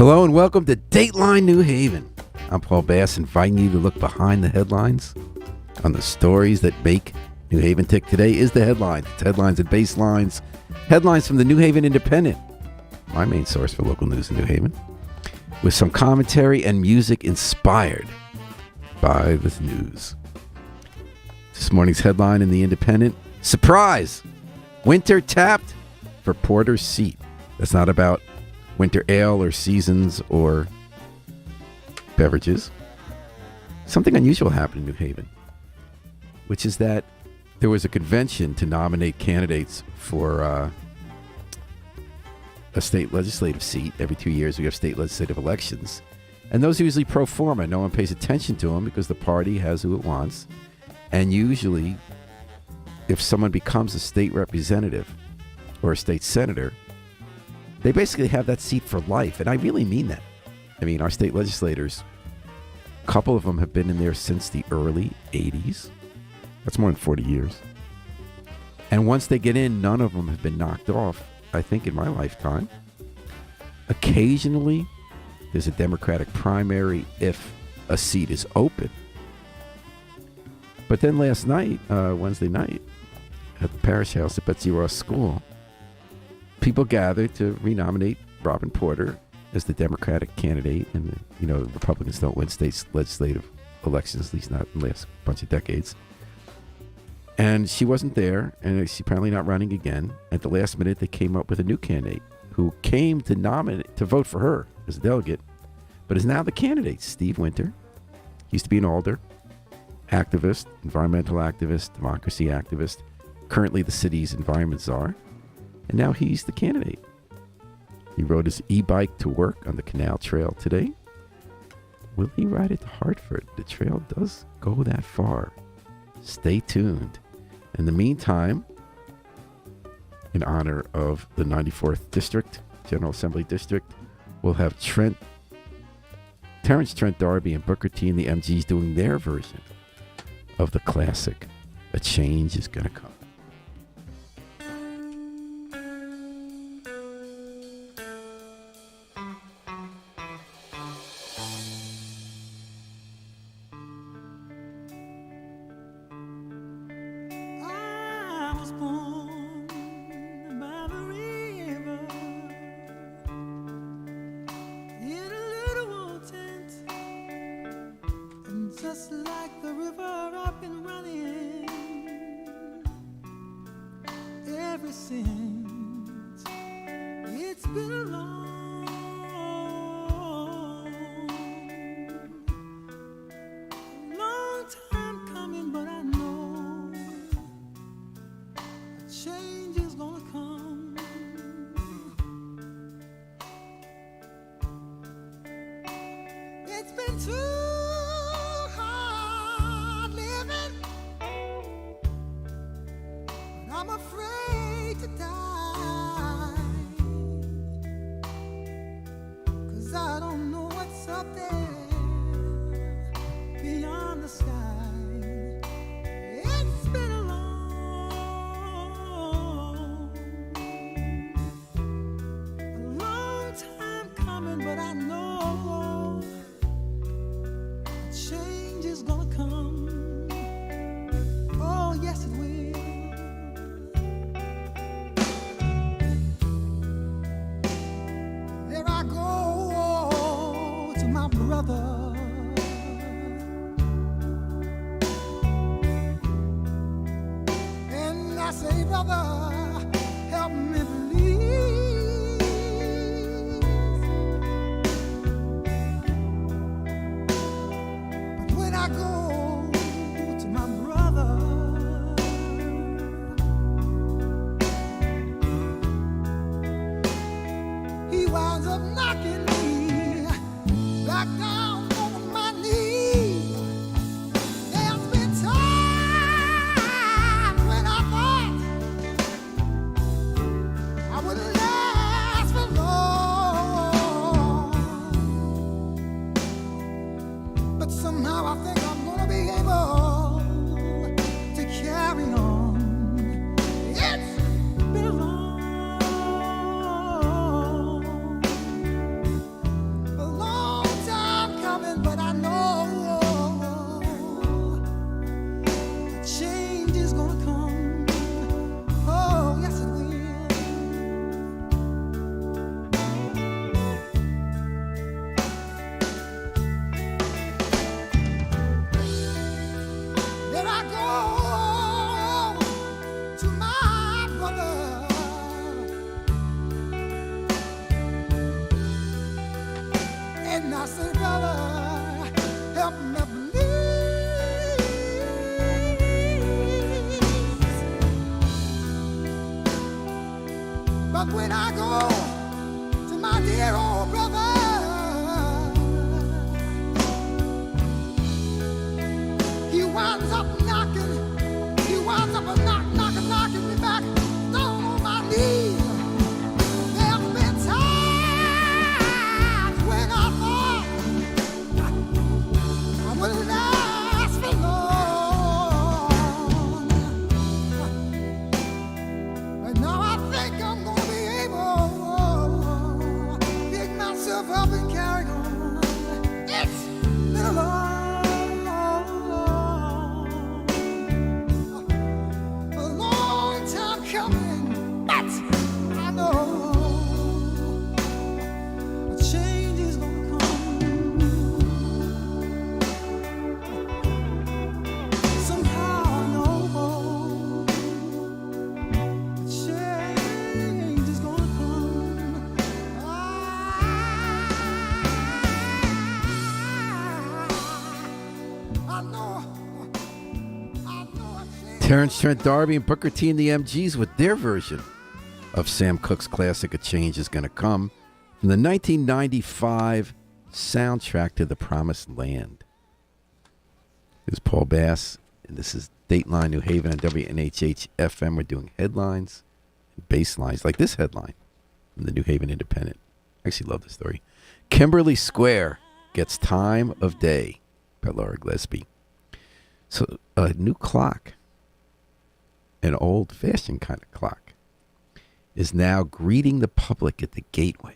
Hello and welcome to Dateline New Haven. I'm Paul Bass, inviting you to look behind the headlines on the stories that make New Haven tick. Today is the headlines. It's headlines and Basslines. Headlines from the New Haven Independent, my main source for local news in New Haven, with some commentary and music inspired by the news. This morning's headline in the Independent: surprise! Winter tapped for Porter's seat. That's not about winter ale or seasons or beverages. Something unusual happened in New Haven, which is that there was a convention to nominate candidates for a state legislative seat. Every 2 years we have state legislative elections, and those are usually pro forma. No one pays attention to them because the party has who it wants. And usually, if someone becomes a state representative or a state senator, they basically have that seat for life. And I really mean that. I mean, our state legislators, a couple of them have been in there since the early 80s. That's more than 40 years. And once they get in, none of them have been knocked off, I think, in my lifetime. Occasionally, there's a Democratic primary if a seat is open. But then last night, Wednesday night, at the parish house at Betsy Ross School, people gathered to renominate Robin Porter as the Democratic candidate. And, Republicans don't win state legislative elections, at least not in the last bunch of decades. And she wasn't there, and she's apparently not running again. At the last minute, they came up with a new candidate who came to vote for her as a delegate, but is now the candidate. Steve Winter. He used to be an alder, activist, environmental activist, democracy activist, currently the city's environment czar. And now he's the candidate. He rode his e-bike to work on the Canal Trail today. Will he ride it to Hartford? The trail does go that far. Stay tuned. In the meantime, in honor of the 94th District, General Assembly District, we'll have Terrence Trent D'Arby and Booker T and the MGs doing their version of the classic, A Change Is Gonna Come. Just like the river I've been running ever since. It's been a long time coming, but I know a change is gonna come. It's been too I'm afraid to die, 'cause I don't know what's up there beyond the sky. It's been a long time coming, but I know a change is gonna come. Oh, yes it will. Brother, and I say, brother, help me please. But when I go to my brother, he winds up knocking me back down on my knees. There's been times when I thought I wouldn't last for long, but somehow I think I'm gonna be able to carry on. It's been long. And I said, brother, help me please. But when I go to my dear old brother, he winds up knocking, he winds up knocking me back down on my knees. There's been times when I thought I wouldn't last for long, but now I think I'm gonna be able to pick myself up and carry on. It's been a long time coming, but I know a change is gonna come. Somehow I know a change is gonna come. I know a change. Terrence Trent D'Arby and Booker T and the MGs with their version of Sam Cooke's classic A Change Is Gonna Come from the 1995 soundtrack to The Promised Land. This is Paul Bass, and this is Dateline New Haven on WNHH FM. We're doing headlines and baselines, like this headline from the New Haven Independent. I actually love this story. Kimberly Square gets time of day by Laura Gillespie. So a new clock, an old-fashioned kind of clock, is now greeting the public at the gateway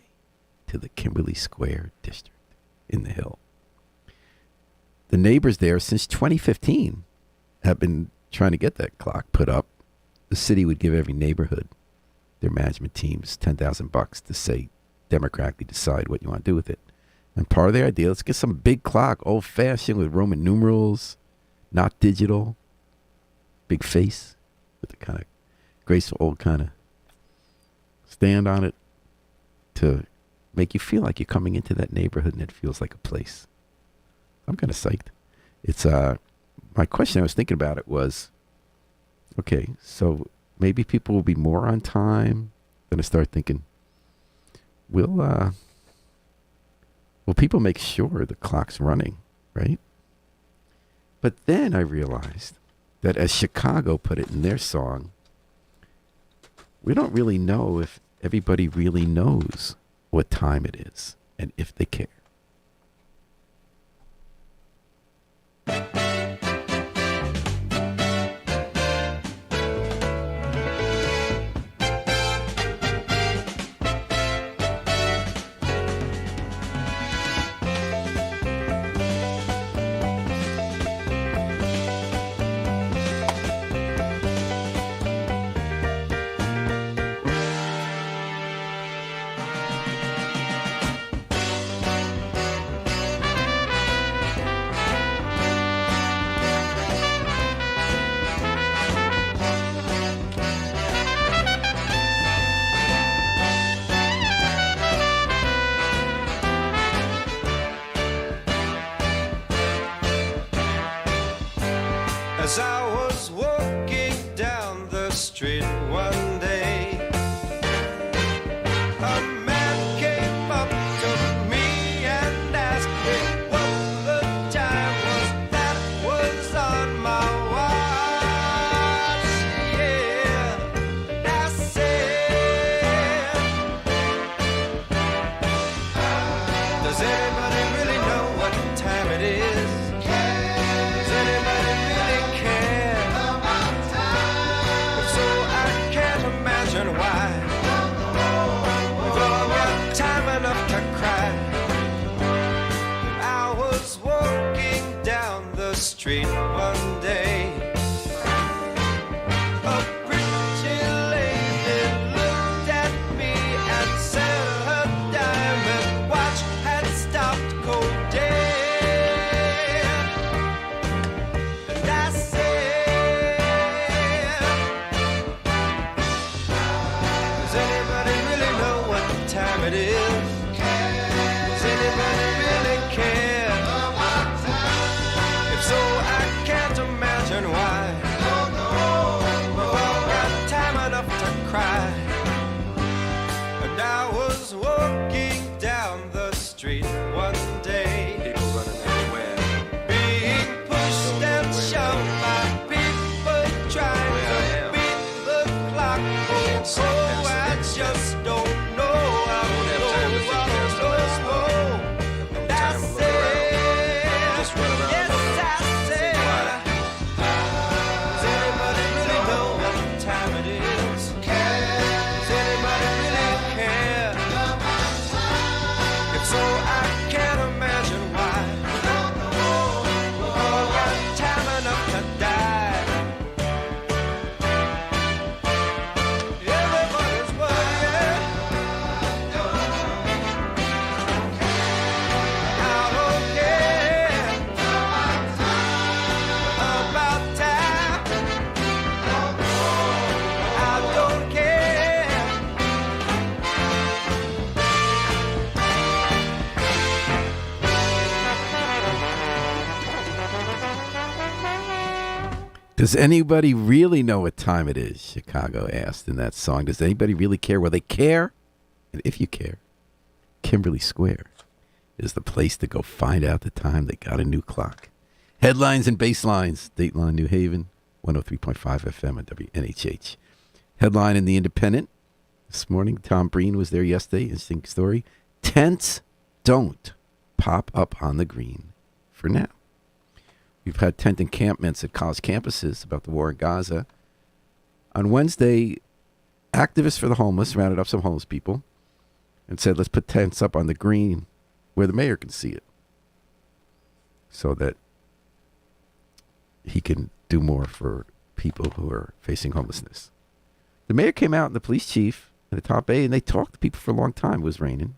to the Kimberly Square district in the Hill. The neighbors there since 2015 have been trying to get that clock put up. The city would give every neighborhood, their management teams, $10,000 to say, democratically decide what you want to do with it. And part of their idea, let's get some big clock, old-fashioned with Roman numerals, not digital, big face with the kind of graceful old kind of stand on it to make you feel like you're coming into that neighborhood and it feels like a place. I'm kind of psyched. It's my question I was thinking about it was, okay, so maybe people will be more on time. Then I start thinking, will people make sure the clock's running, right? But then I realized that, as Chicago put it in their song, we don't really know if everybody really knows what time it is and if they care. As I was walking down the street one day, a man came up to me and asked me what the time was that was on my watch. Yeah, and I said, does anybody really know what time it is? Does anybody really care? If so, I can't imagine why. We've all got time enough to cry. I was walking down the street one day. A pretty lady looked at me and said her diamond watch had stopped cold dead. And I said, does anybody really know what time it is? Does anybody really one day. People running everywhere. Being pushed and shoved by people trying Where I to am. beat the clock. Can't see past the I next just step. don't know. I Don't have time to think past the last stop. No time That's to look around. it. Just run around Yes, looking. I said. Why? Does anybody really know what time it is? Does anybody really care? If so, I can't imagine why. Oh, got time enough to die. Everybody's worried. I don't care about time. I don't care. Does anybody really know what time it is? Chicago asked in that song. Does anybody really care? Well, they care. And if you care, Kimberly Square is the place to go find out the time. They got a new clock. Headlines and Basslines. Dateline New Haven, 103.5 FM and WNHH. Headline in The Independent. This morning, Tom Breen was there yesterday. Interesting story. Tents don't pop up on the green for now. We've had tent encampments at college campuses about the war in Gaza. On Wednesday, activists for the homeless rounded up some homeless people and said, let's put tents up on the green where the mayor can see it so that he can do more for people who are facing homelessness. The mayor came out and the police chief and the top aide, and they talked to people for a long time. It was raining.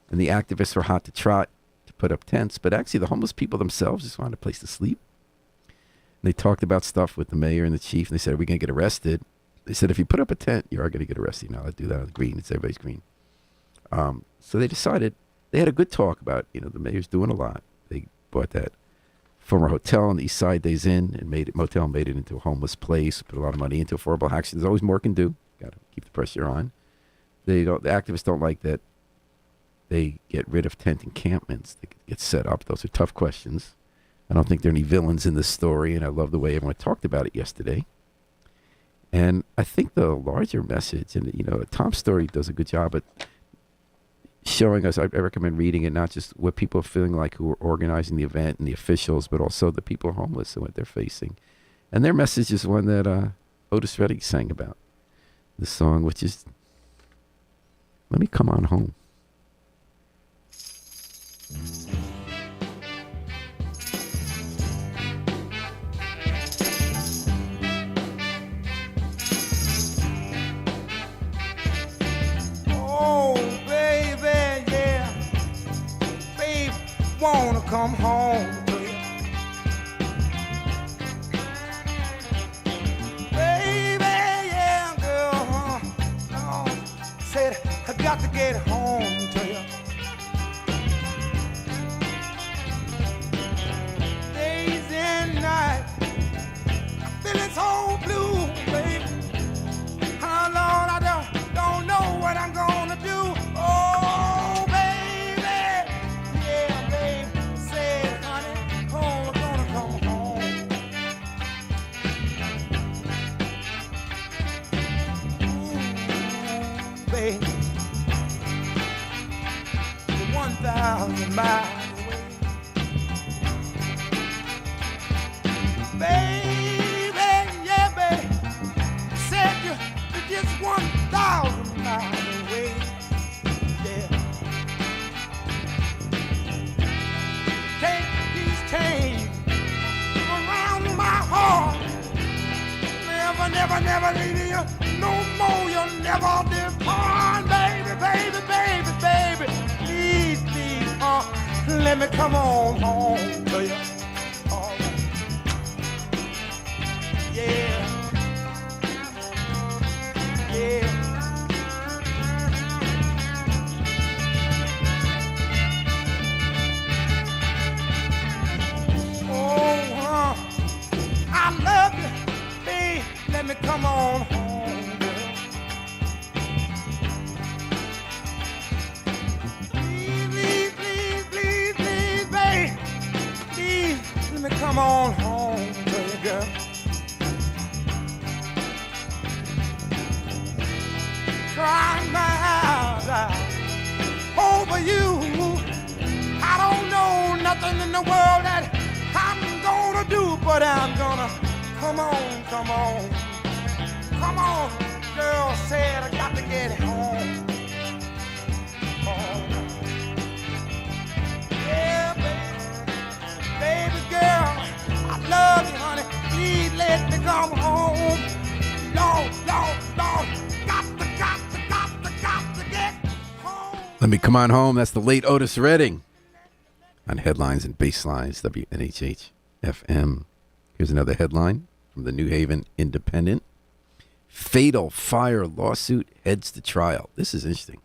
And the activists were hot to trot to put up tents, but actually the homeless people themselves just wanted a place to sleep. And they talked about stuff with the mayor and the chief, and they said, are we going to get arrested? They said, if you put up a tent, you are going to get arrested. Now, let's do that on the green. It's everybody's green. So they decided, they had a good talk about, the mayor's doing a lot. They bought that former hotel on the East Side Days Inn and made it into a homeless place, put a lot of money into affordable action. There's always more can do. Got to keep the pressure on. The activists don't like that they get rid of tent encampments that get set up. Those are tough questions. I don't think there are any villains in this story, and I love the way everyone talked about it yesterday. And I think the larger message, and Tom's story does a good job at showing us, I recommend reading it, not just what people are feeling like who are organizing the event and the officials, but also the people who are homeless and what they're facing. And their message is one that Otis Redding sang about. The song, which is, Let Me Come On Home. Oh, baby, yeah. Babe, wanna come home to you. Baby, yeah, girl, said I got to get home to you. Days and nights, I'm feeling so blue, baby. Oh, Lord, I don't know what I'm gonna do. Oh, baby, yeah, baby, said, honey, oh, we're gonna come home. Ooh, baby, 1,000 miles away. Baby, yeah, baby, said you're just 1,000 miles away. Yeah. Take these chains around my heart. Never leave you no more. You'll never depart, baby, baby, baby, baby. Please, let me come on home to you. All right. Yeah. Yeah. Oh, I love you, babe. Let me come on home, girl. Please, please, please, come on home, baby. Crying my eyes out over you. I don't know nothing in the world that I'm gonna do, but I'm gonna come on, come on. Come on, girl said I got to get home. Oh. Yeah, baby girl, I love you, honey. Please let me come home. Lord, got to get home. Let me come on home. That's the late Otis Redding on Headlines and Basslines, WNHH FM. Here's another headline from the New Haven Independent. Fatal fire lawsuit heads to trial. This is interesting.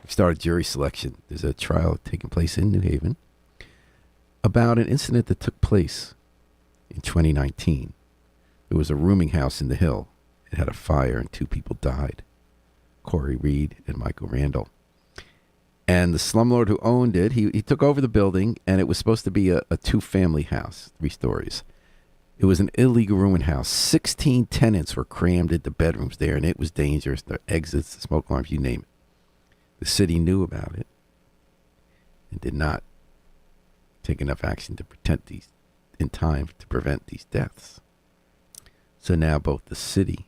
We started jury selection. There's a trial taking place in New Haven about an incident that took place in 2019. There was a rooming house in the Hill. It had a fire and 2 people died. Corey Reed and Michael Randall. And the slumlord who owned it, he took over the building, and it was supposed to be a 2-family house, 3 stories. It was an illegal rooming house. 16 tenants were crammed into bedrooms there, and it was dangerous. The exits, the smoke alarms, you name it. The city knew about it and did not take enough action to protect these in time to prevent these deaths. So now both the city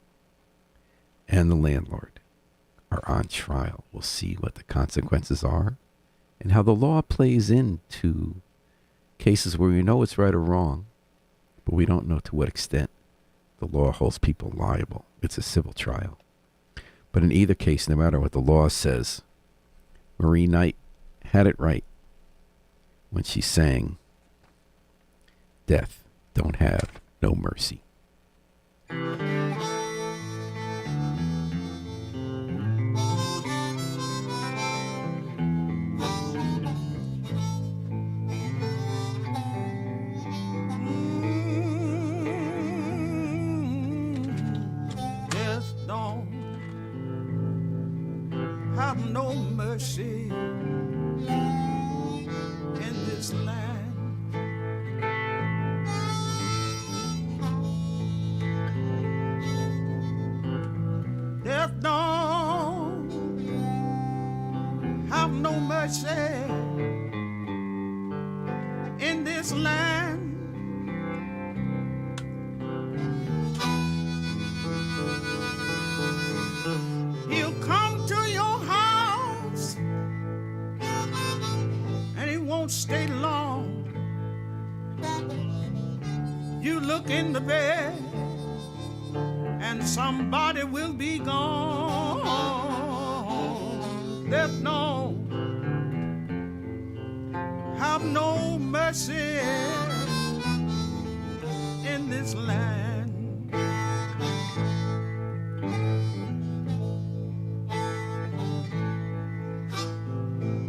and the landlord are on trial. We'll see what the consequences are and how the law plays into cases where we know it's right or wrong, but we don't know to what extent the law holds people liable. It's a civil trial. But in either case, no matter what the law says, Marie Knight had it right when she sang, "Death don't have no mercy." Death don't have no mercy in this land. Death don't have no mercy in this land. He'll come to your house and he won't stay long. You look in the bed and somebody will be gone. Death no have no mercy in this land.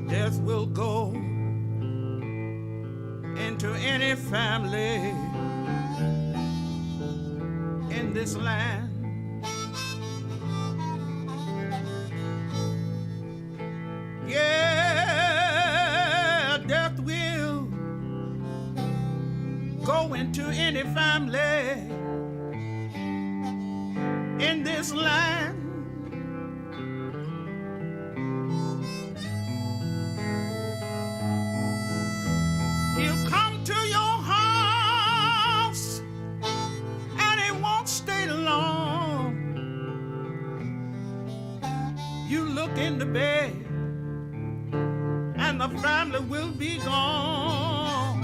Death will go into any family in this land. Yeah, death will go into any family in this land. He'll come to your house and he won't stay long. You look in the bed and the family will be gone.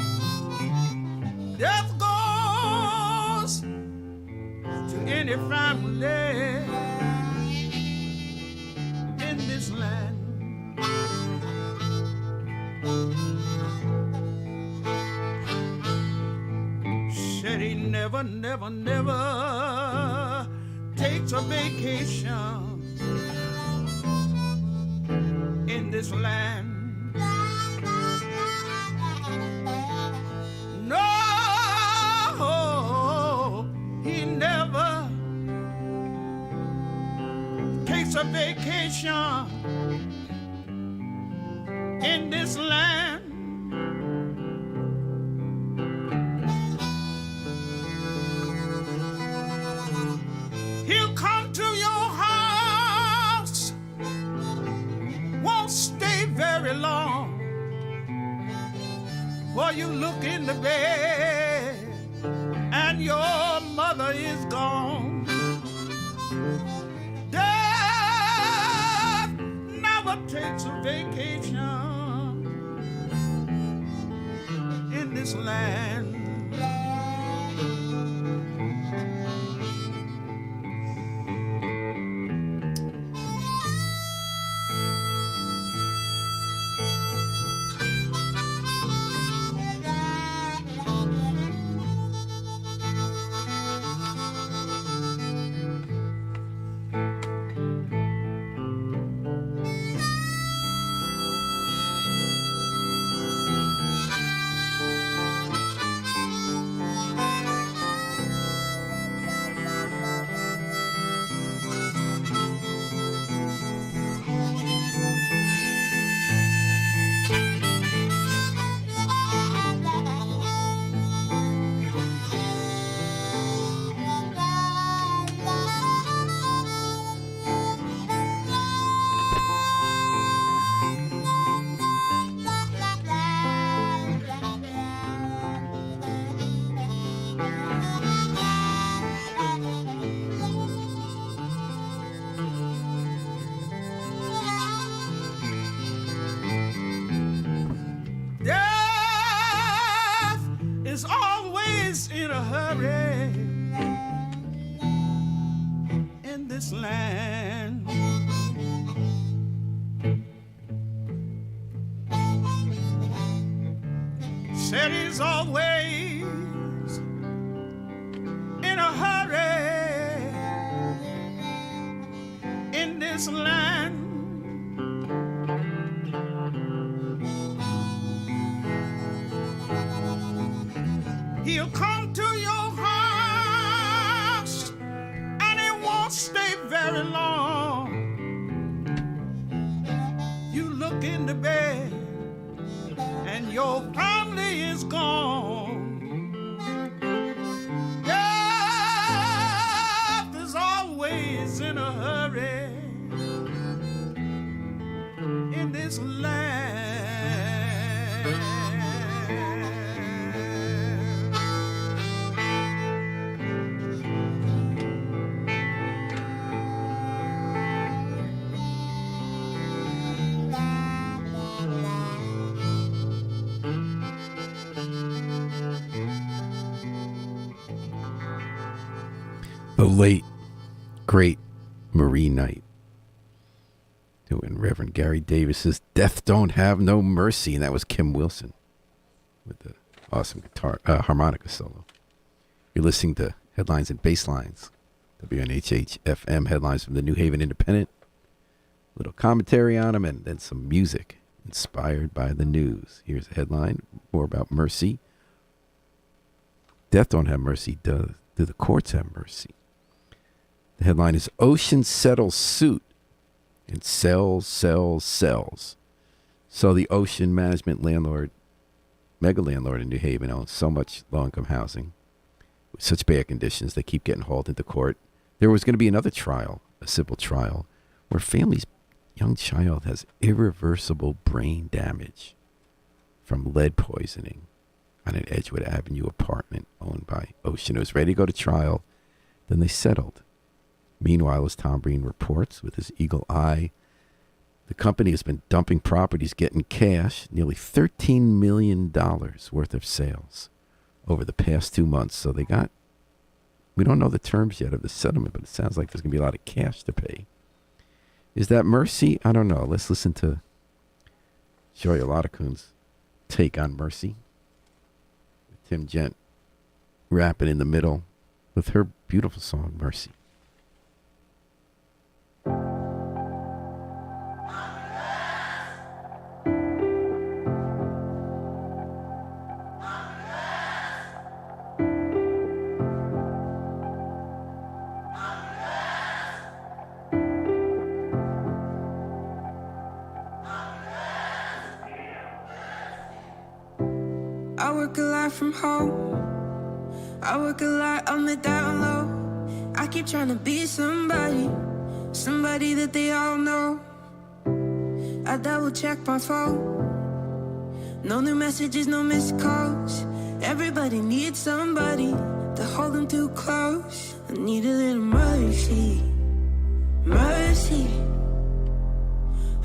Death goes to any family in this land. Said he never, never, never takes a vacation in this land. No, he never takes a vacation in this land. very long. Boy, you look in the bed and your mother is gone. Death never takes a vacation in this land. Death is always in a hurry in this land. Said he's always in a hurry in this land. He'll come to your house and he won't stay very long. You look in the bed and your family is gone. Death is always in a hurry in this land. The late, great Marie Knight doing Reverend Gary Davis's Death Don't Have No Mercy, and that was Kim Wilson with the awesome guitar harmonica solo. You're listening to Headlines and Basslines, WNHH FM headlines from the New Haven Independent. Little commentary on them, and then some music inspired by the news. Here's a headline, more about mercy. Death don't have mercy, do the courts have mercy? The headline is Ocean Settles Suit and sells. So the Ocean Management landlord, mega landlord in New Haven, owns so much low-income housing with such bad conditions they keep getting hauled into court. There was going to be another trial, a civil trial, where family's young child has irreversible brain damage from lead poisoning on an Edgewood Avenue apartment owned by Ocean. It was ready to go to trial. Then they settled. Meanwhile, as Tom Breen reports with his eagle eye, the company has been dumping properties, getting cash, nearly $13 million worth of sales over the past 2 months. So they got, we don't know the terms yet of the settlement, but it sounds like there's going to be a lot of cash to pay. Is that mercy? I don't know. Let's listen to Shoya Latakun's take on mercy. Tim Gent rapping in the middle with her beautiful song, Mercy. I work a lot from home. I work a lot on the down low. I keep trying to be somebody that they all know. I double check my phone. No new messages, no missed calls. Everybody needs somebody to hold them too close. I need a little mercy, mercy.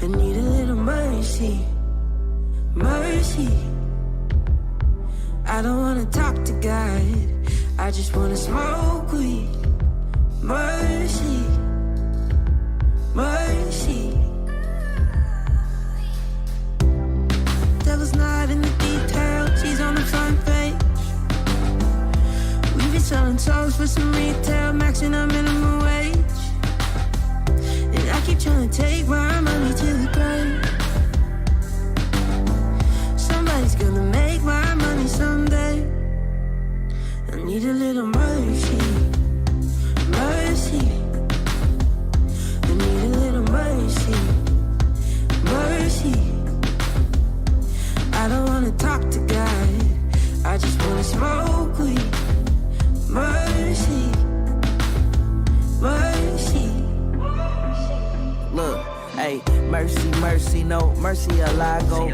I need a little mercy, mercy. I don't wanna talk to God, I just wanna smoke weed. Mercy, mercy. Devil's not in the details, he's on the front page. We be selling souls for some retail, maxing out minimum wage. And I keep trying to take my money to the grave. Somebody's gonna make my money someday. I need a little mercy, mercy. I need a little mercy, mercy. I don't wanna talk to God, I just wanna smoke weed. Mercy, mercy. Look, hey, mercy, mercy, no mercy, a Lago.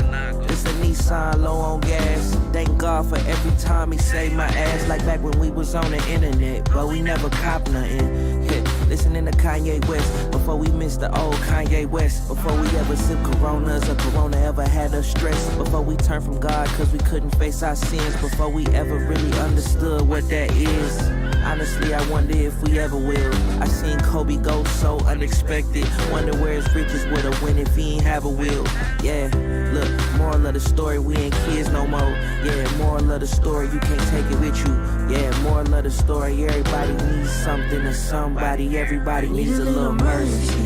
It's a Nissan, low on gas. Thank God for every time he saved my ass. Like back when we was on the internet, but we never cop nothing. Yeah, listening to Kanye West before we missed the old Kanye West. Before we ever sipped Coronas or Corona ever had us stressed. Before we turned from God cause we couldn't face our sins. Before we ever really understood what that is. Honestly, I wonder if we ever will. I seen Kobe go so unexpected. Wonder where his riches would've went if he ain't have a will. Yeah, look, moral of the story, we ain't kids no more. Yeah, moral of the story, you can't take it with you. Yeah, moral of the story, everybody needs something or somebody. Everybody needs a little mercy.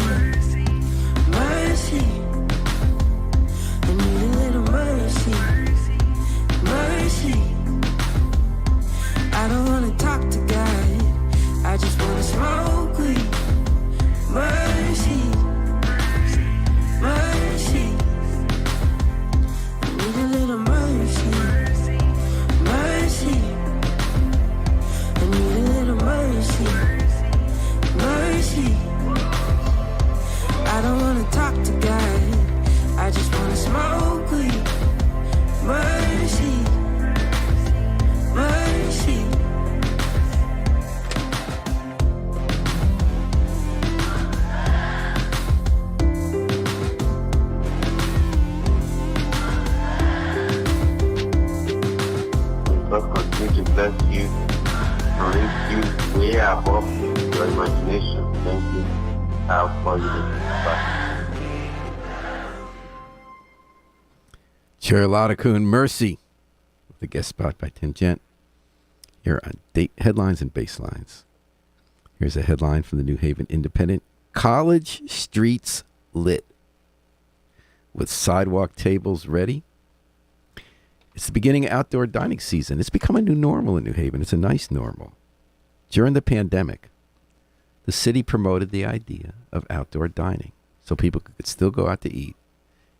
Mercy. I need a little mercy, mercy. I don't wanna talk to God, I just wanna smoke weed. Mercy, mercy. I need a little mercy, mercy. I need a little mercy, mercy. I don't wanna talk to God, I just wanna smoke weed. Mercy, mercy. God continue to bless you and lift you way above your imagination. Thank you. I'll call you back. Charlotta Kuhn, Mercy, with a guest spot by Tim Gent. Here on Date Headlines and Basslines. Here's a headline from the New Haven Independent. College streets lit with sidewalk tables ready. It's the beginning of outdoor dining season. It's become a new normal in New Haven. It's a nice normal. During the pandemic, the city promoted the idea of outdoor dining so people could still go out to eat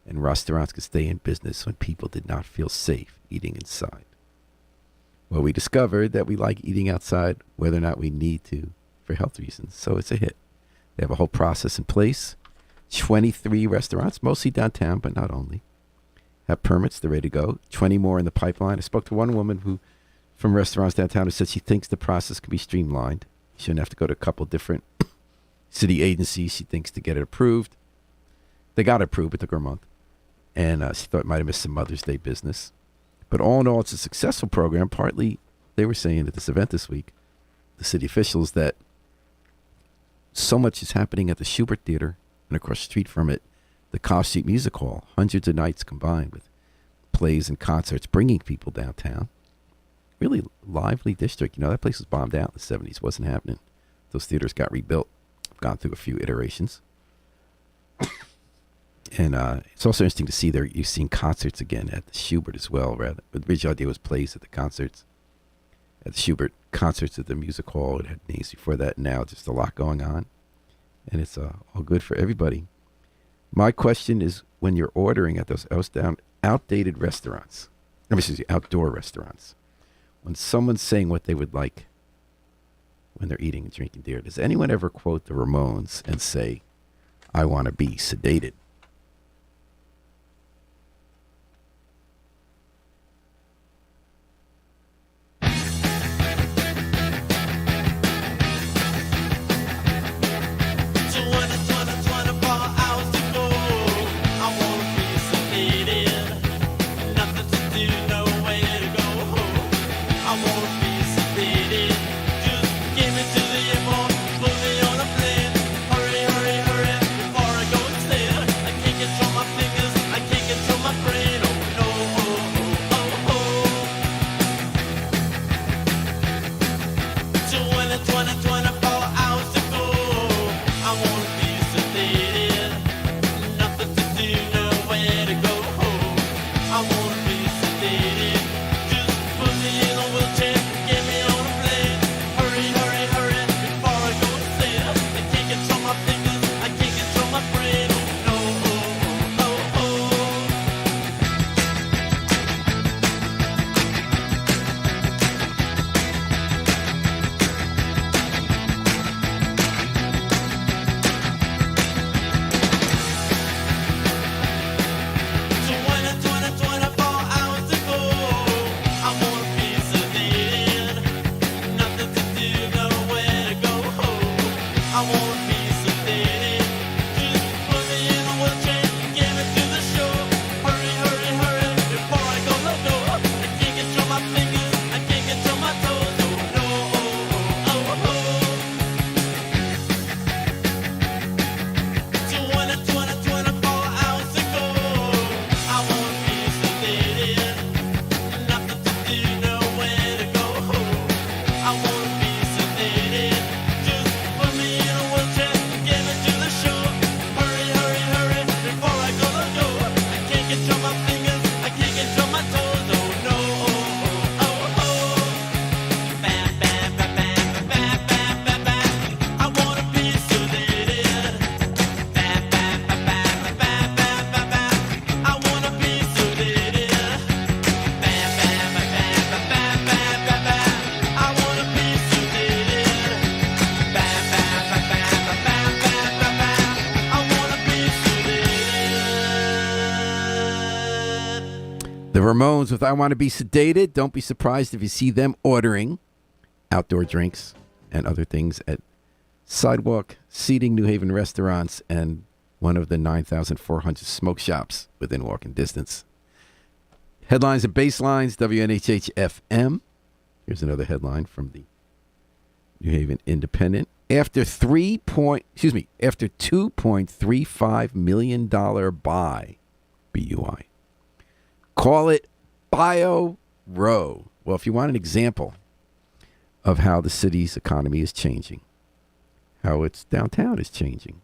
and restaurants could stay in business when people did not feel safe eating inside. Well, we discovered that we like eating outside whether or not we need to for health reasons, so it's a hit. They have a whole process in place. 23 restaurants, mostly downtown, but not only, have permits. They're ready to go. 20 more in the pipeline. I spoke to one woman from restaurants downtown who said she thinks the process can be streamlined. She shouldn't have to go to a couple different city agencies, she thinks, to get it approved. They got it approved. It took her a month. And she thought it might have missed some Mother's Day business. But all in all, it's a successful program. Partly, they were saying at this event this week, the city officials, that so much is happening at the Schubert Theater and across the street from it, the Cobb Street Music Hall. Hundreds of nights combined with plays and concerts, bringing people downtown. Really lively district. You know, that place was bombed out in the 70s. Wasn't happening. Those theaters got rebuilt. Gone through a few iterations. And it's also interesting to see there you've seen concerts again at the Schubert as well. Rather, the original idea was plays at the concerts. At the Schubert, concerts at the music hall. It had names before that. Now just a lot going on. And it's all good for everybody. My question is, when you're ordering at those outdated restaurants, outdoor restaurants, when someone's saying what they would like when they're eating and drinking beer, does anyone ever quote the Ramones and say, "I want to be sedated"? Ramones with I Want to Be Sedated. Don't be surprised if you see them ordering outdoor drinks and other things at sidewalk seating New Haven restaurants and one of the 9,400 smoke shops within walking distance. Headlines and Basslines, WNHH FM. Here's another headline from the New Haven Independent. After $2.35 million buy, BUI. Call it Bio Row. Well, if you want an example of how the city's economy is changing, how its downtown is changing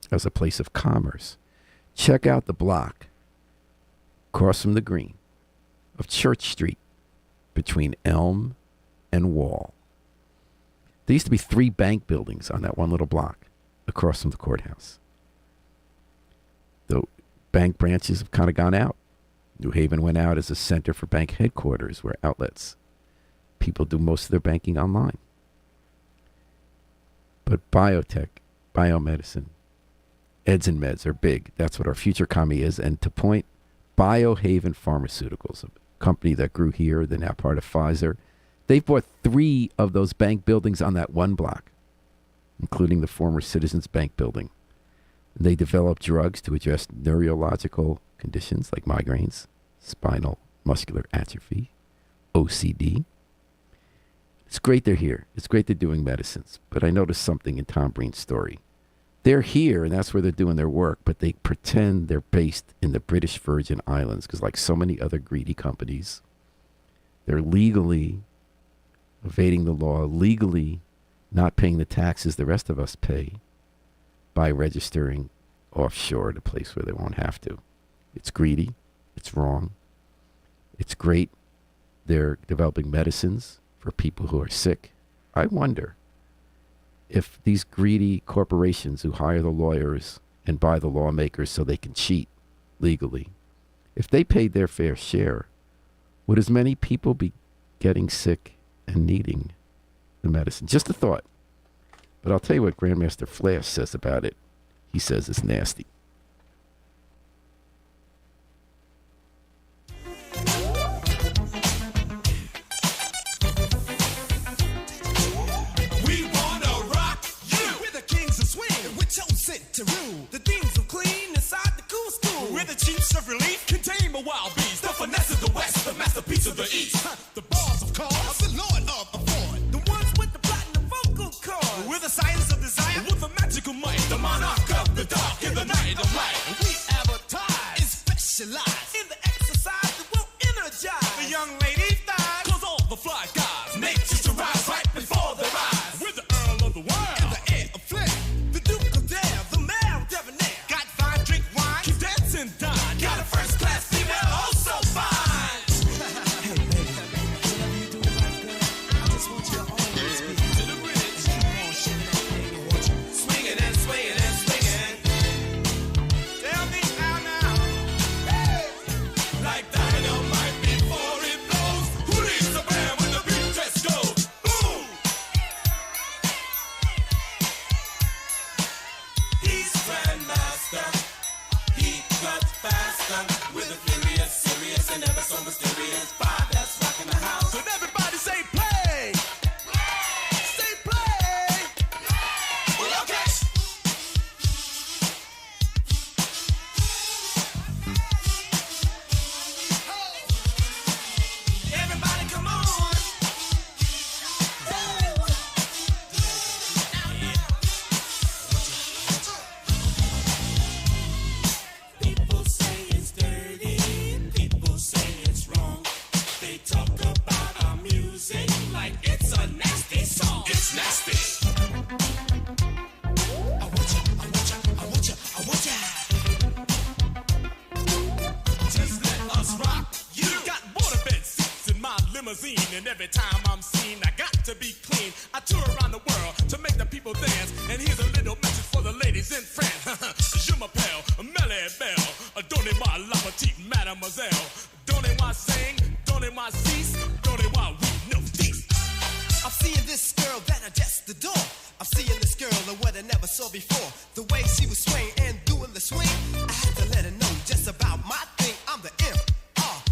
as a place of commerce, check out the block across from the green of Church Street between Elm and Wall. There used to be 3 bank buildings on that one little block across from the courthouse. The bank branches have kind of gone out. New Haven went out as a center for bank headquarters where outlets. People do most of their banking online. But biotech, biomedicine, eds and meds are big. That's what our future economy is. And to point, Biohaven Pharmaceuticals, a company that grew here, they're now part of Pfizer. They've bought 3 of those bank buildings on that one block, including the former Citizens Bank building. They develop drugs to address neurological conditions like migraines, spinal muscular atrophy, OCD. It's great they're here. It's great they're doing medicines. But I noticed something in Tom Breen's story. They're here, and that's where they're doing their work, but they pretend they're based in the British Virgin Islands because like so many other greedy companies, they're legally evading the law, legally not paying the taxes the rest of us pay by registering offshore at a place where they won't have to. It's greedy. It's wrong. It's great. They're developing medicines for people who are sick. I wonder if these greedy corporations who hire the lawyers and buy the lawmakers so they can cheat legally, if they paid their fair share, would as many people be getting sick and needing the medicine? Just a thought. But I'll tell you what Grandmaster Flash says about it. He says it's nasty. We wanna rock you. We're the kings of swing. We're chosen to rule. The things are clean inside the cool school. We're the chiefs of relief. Contain the wild beast. The finesse of the west. The masterpiece of the east. The bars of cars. The lord of afford. The ones with the platinum vocal cords. We're the science of desire. With the magical might. The monarch of the dark in the night of light. We advertise. It's specialized. In the exercise that will energize. The young ladies die. Cause all the fly guys. Nature's to rise right before their eyes. We're the Earl of the World. In the air of flame. The Duke of Dare. The Mayor of Debonair. Got fine, drink wine. Keep dancing, dine. Got a first class female, oh so fine. Hey, baby. Whatever you do in life, girl, I just want you to always be to the bridge. Keep on shaking that thing and want you swinging and swinging and swinging. Tell me now. Hey. Like dynamite before it blows. Who needs the band when the beat just goes? Boom! He's Grandmaster. He cuts faster with a furious, serious, and ever so mysterious vibe that's rocking the house. So everybody say play! Say play! Well, okay! Everybody come on! People say it's dirty, people say it's wrong. They talk about our music like it's a nasty song. It's nasty. I want ya, I want ya, I want ya, I want ya. Just let us rock you. Got waterbed seats in my limousine, and every time I'm seen, I got to be clean. I tour around the world to make the people dance, and here's a little message for the ladies in France. Je m'appelle Melly Bell, donnez-moi la petite mademoiselle. Donnez-moi sing, donnez-moi cease, donnez-moi we no cease. I'm seeing this girl that I just adore. I'm seeing this girl and what I never saw before. The way she was swaying and doing the swing, I had to let her know just about my thing. I'm the M.R.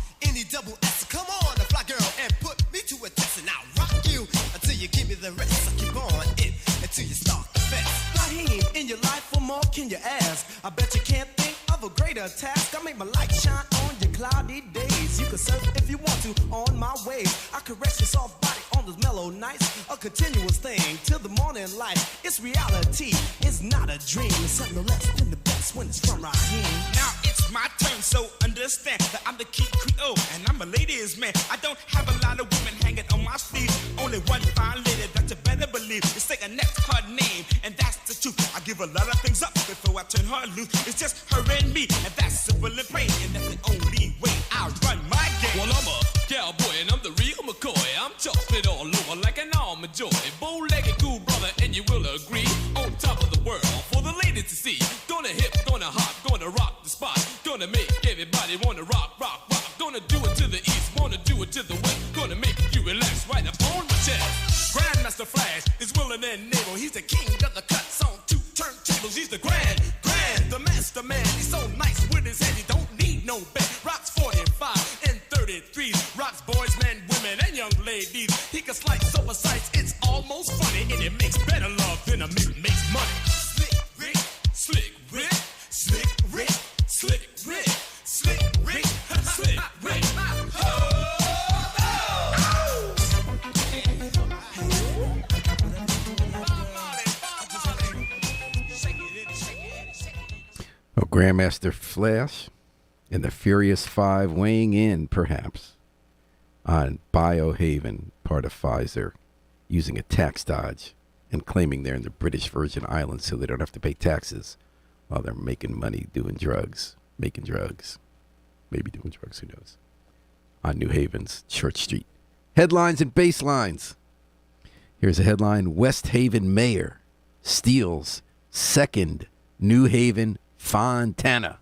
you ask. I bet you can't think of a greater task. I make my light shine on your cloudy days. You can surf if you want to on my waves. I caress your soft body on those mellow nights. A continuous thing till the morning light. It's reality, it's not a dream. It's something no less than the best when it's from Raheem. Now it's my turn, so understand that I'm the key Creole and I'm a ladies' man. I don't have a lot of women hanging on my sleeve. Only one fine lady that you better believe. It's like a next her name, and that's the truth. I give a lot of things up before I turn her loose. It's just her and me, and that's simple and plain, and that's the only way I run my game. Well, I'm a cowboy and I'm the real McCoy. I'm chocolate all over like an almond joy. Bow-legged cool brother, and you will agree. On top of the world for the ladies to see. Gonna hip, gonna hop, gonna rock the spot. Gonna make everybody wanna rock, rock, rock. Gonna do it to the east, wanna do it to the west. Gonna make you relax right up on my chest. Grandmaster Flash is willing and able. He's the king of the cuts on 2 turntables. He's the grand, the master man. He's so nice with his head, he don't need no bed. Rocks 45 and 33s. Rocks boys, men, women, and young ladies. He can slice so precise, it's almost funny. And it makes better love than a man makes money. Slick Rick, Slick Rick, Slick Rick, Slick Rick, Slick Rick, Slick Rick. Oh, Grandmaster Flash and the Furious Five weighing in, perhaps, on Biohaven, part of Pfizer, using a tax dodge and claiming they're in the British Virgin Islands so they don't have to pay taxes while they're making money doing drugs, maybe doing drugs, who knows, on New Haven's Church Street. Headlines and baselines. Here's a headline: West Haven mayor steals second New Haven Fontana.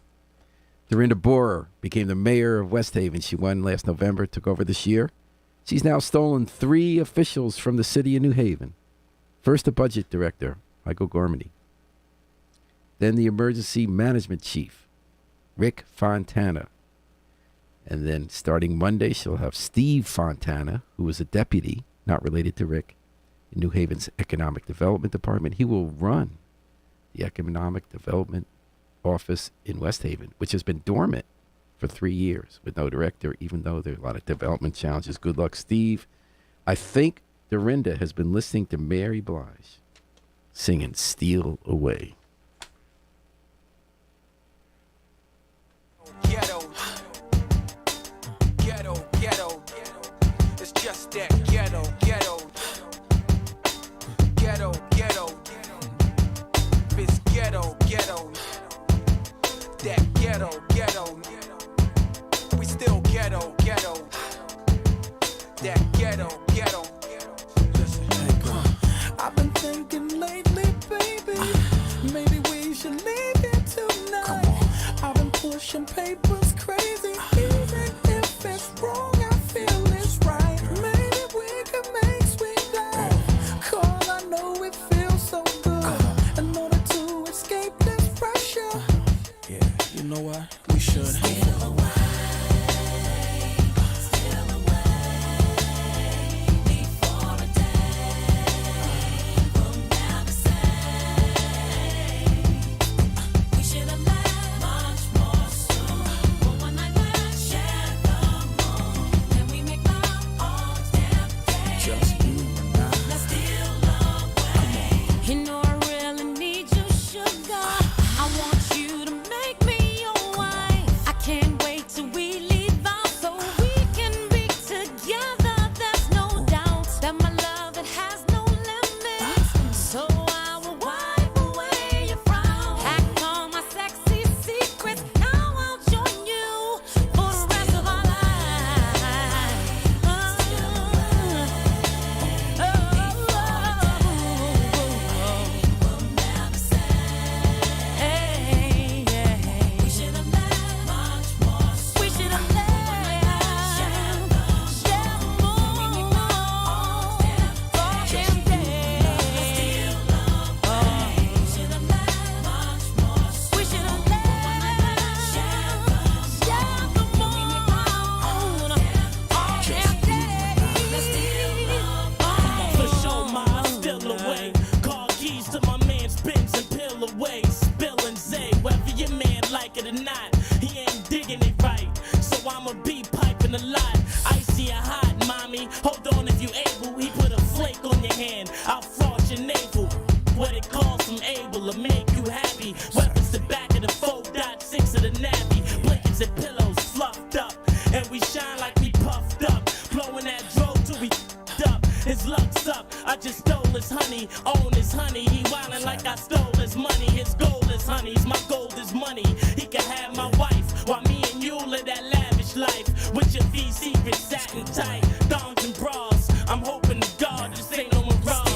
Dorinda Borer became the mayor of West Haven. She won last November, took over this year. She's now stolen 3 officials from the city of New Haven. First, the budget director, Michael Gormany. Then the emergency management chief, Rick Fontana. And then starting Monday, she'll have Steve Fontana, who was a deputy, not related to Rick, in New Haven's Economic Development Department. He will run the Economic Development Office in West Haven, which has been dormant for 3 years with no director, even though there are a lot of development challenges. Good luck, Steve. I think Dorinda has been listening to Mary Blige singing Steal Away. Ghetto, ghetto, ghetto. It's just that ghetto, ghetto, ghetto, ghetto. It's ghetto, ghetto. That ghetto, ghetto. We still ghetto, ghetto. That ghetto, ghetto. Listen, I've been thinking lately, baby, maybe we should leave it tonight. I've been pushing papers crazy, even if it's wrong, I feel it's right. Maybe we could make sweet love, 'cause I know it feels so good. In order to escape this pressure, Yeah, you know what? We should. honey. Hold on if you able. He put a flake on your hand. I'll frost your navel. What it calls from able to make you happy. Weapons the back of the 4.6 of the navy. Blankets and pillows fluffed up. And we shine like we puffed up. Blowing that dro till we f***ed up. His luck's up. I just stole his honey. Own his honey. He wildin' like I stole his money. His gold is honeys. My gold is money. He can have my wife. While me and you live that lavish life. With your V secret satin tight. Thongs and bras. I'm hoping to God this ain't no mirage.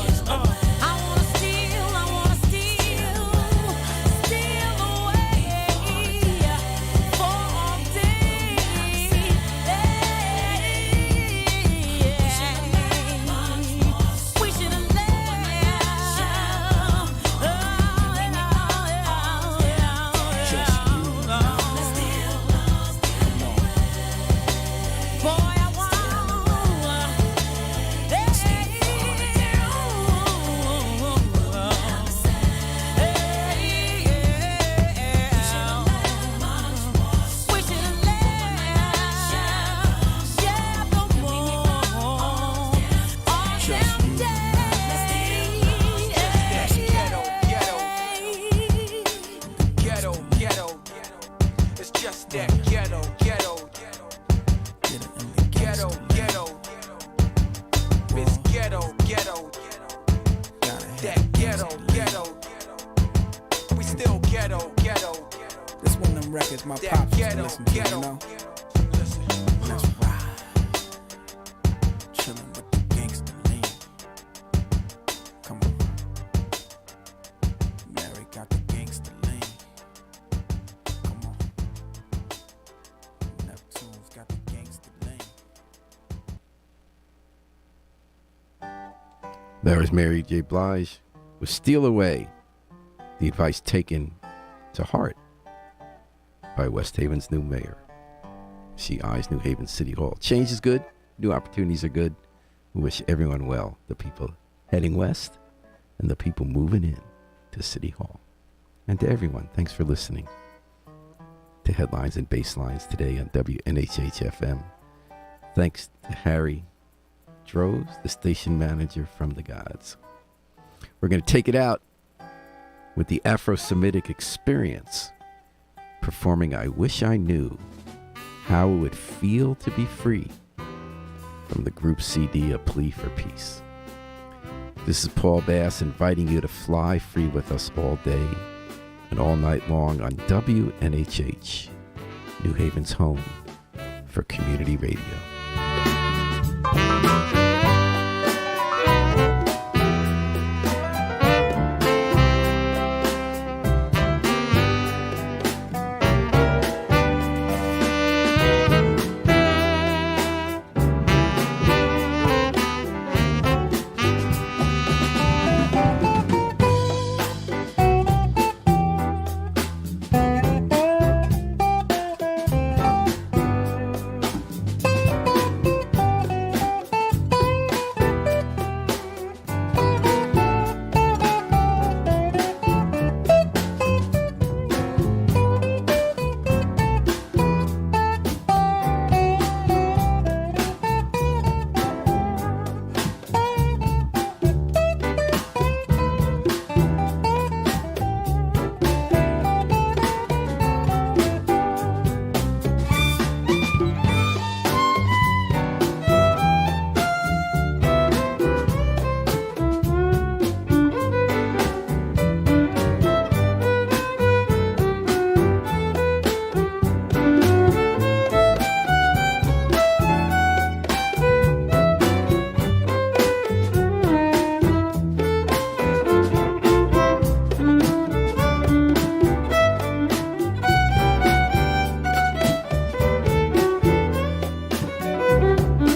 My pops used to listen to, you know. Let's ride. Chillin' with the gangsta lean. Come on. Mary got the gangsta lean. Come on. Neptune's got the gangsta lean. There was Mary J. Blige with Steal Away, the advice taken to heart by West Haven's new mayor. She eyes New Haven City Hall. Change is good. New opportunities are good. We wish everyone well. The people heading west and the people moving in to City Hall. And to everyone, thanks for listening to Headlines and Basslines today on WNHH-FM. Thanks to Harry Droves, the station manager from the Gods. We're going to take it out with the Afro-Semitic Experience, performing I Wish I Knew How It Would Feel to Be Free from the group CD A Plea for Peace. This is Paul Bass inviting you to fly free with us all day and all night long on WNHH, New Haven's home for community radio.